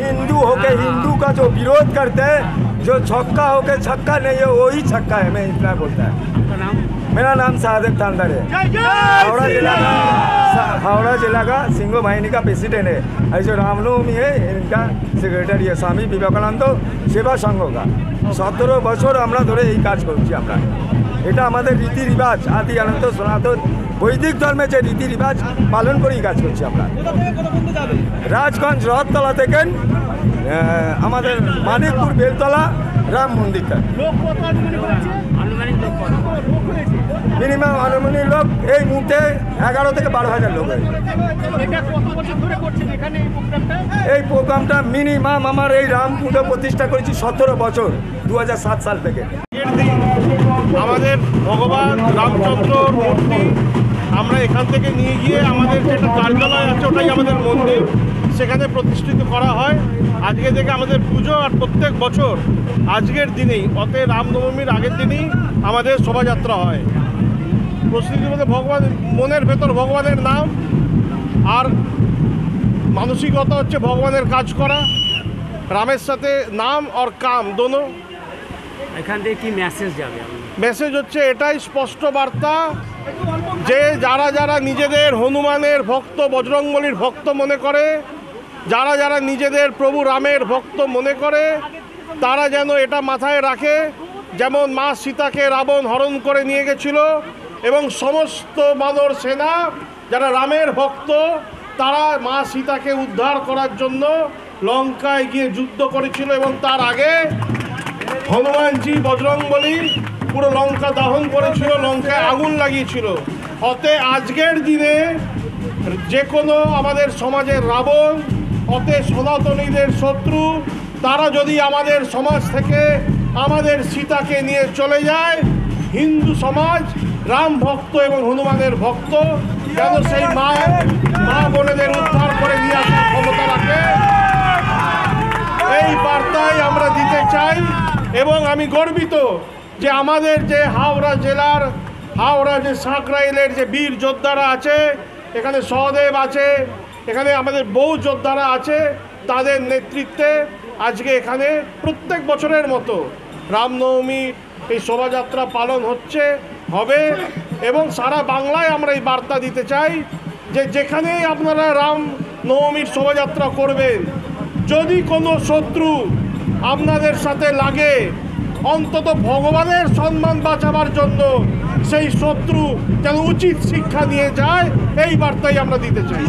हिंदू होके हिंदू का जो विरोध करते हैं, जो छक्का होके छक्का नहीं है वही छक्का है, मैं इतना बोलता है। मेरा नाम साहदेव तांडर है, हावड़ा जिला का सिंगो बाहिनी का प्रेसिडेंट है। और जो रामनवमी है इनका सेक्रेटरी है, स्वामी विवेकानंद सेवा संघ का। 17 বছর আমরা ধরে এই কাজ করছি। আমরা এটা আমাদের রীতি রিবাজ, আদি অনন্ত সনাতন বৈদিক ধর্মে যে রীতি রিবাজ পালন করেই কাজ করছি আমরা। রাজগঞ্জ রথতলা থেকে আমাদের মানিকপুর বেলতলা রাম মন্দিরটা মিনিমাম আনুমানিক লোক এই মুহূর্তে 11 থেকে 12,000 লোক। এই প্রোগ্রামটা মিনিমাম আমার এই রামকুণ্ড প্রতিষ্ঠা করেছি 17 বছর, 2007 সাল থেকে। আমাদের ভগবান রামচন্দ্রর মূর্তি আমরা এখান থেকে নিয়ে গিয়ে আমাদের যেটা কার্যালয় আছে ওটাই আমাদের মন্দির, সেখানে প্রতিষ্ঠিত করা হয়। আজকে থেকে আমাদের পুজো, আর প্রত্যেক বছর আজকের দিনেই অতএব রামনবমীর আগের দিনই আমাদের শোভাযাত্রা হয়। প্রস্তুতির মধ্যে ভগবান, মনের ভেতর ভগবানের নাম আর মানসিকতা হচ্ছে ভগবানের কাজ করা। রামের সাথে নাম আর কাম দোনো। এখান থেকে কি মেসেজ যাবে? মেসেজ হচ্ছে এটাই স্পষ্ট বার্তা যে যারা যারা নিজেদের হনুমানের ভক্ত, বজরংবলীর ভক্ত মনে করে, যারা যারা নিজেদের প্রভু রামের ভক্ত মনে করে, তারা যেন এটা মাথায় রাখে। যেমন মা সীতাকে রাবণ হরণ করে নিয়ে গেছিল এবং সমস্ত বানর সেনা যারা রামের ভক্ত তারা মা সীতাকে উদ্ধার করার জন্য লঙ্কায় গিয়ে যুদ্ধ করেছিল, এবং তার আগে হনুমানজি বজরংবলী পুরো লঙ্কা দহন করেছিল, লঙ্কায় আগুন লাগিয়েছিল। অতএব আজকের দিনে যে কোনো আমাদের সমাজের রাবণ, অতএব সনাতনীদের শত্রু, তারা যদি আমাদের সমাজ থেকে আমাদের সীতাকে নিয়ে চলে যায়, হিন্দু সমাজ রাম ভক্ত এবং হনুমানের ভক্ত যেন সেই মা বোনেদের উদ্ধার করে নিয়ে আসার ক্ষমতা রাখে, এই বার্তাই আমরা দিতে চাই। এবং আমি গর্বিত যে আমাদের যে হাওড়া জেলার যে সাঁকরাইলের যে বীর যোদ্ধারা আছে, এখানে সহদেব আছে, এখানে আমাদের বহু যোদ্ধারা আছে, তাদের নেতৃত্বে আজকে এখানে প্রত্যেক বছরের মতো রামনবমী এই শোভাযাত্রা পালন হবে। এবং সারা বাংলায় আমরা এই বার্তা দিতে চাই যে যেখানেই আপনারা রামনবমীর শোভাযাত্রা করবেন, যদি কোনো শত্রু আপনাদের সাথে লাগে, অন্তত ভগবানের সম্মান বাঁচাবার জন্য সেই শত্রু যেন উচিত শিক্ষা নিয়ে যায়, এই বার্তাই আমরা দিতে চাই।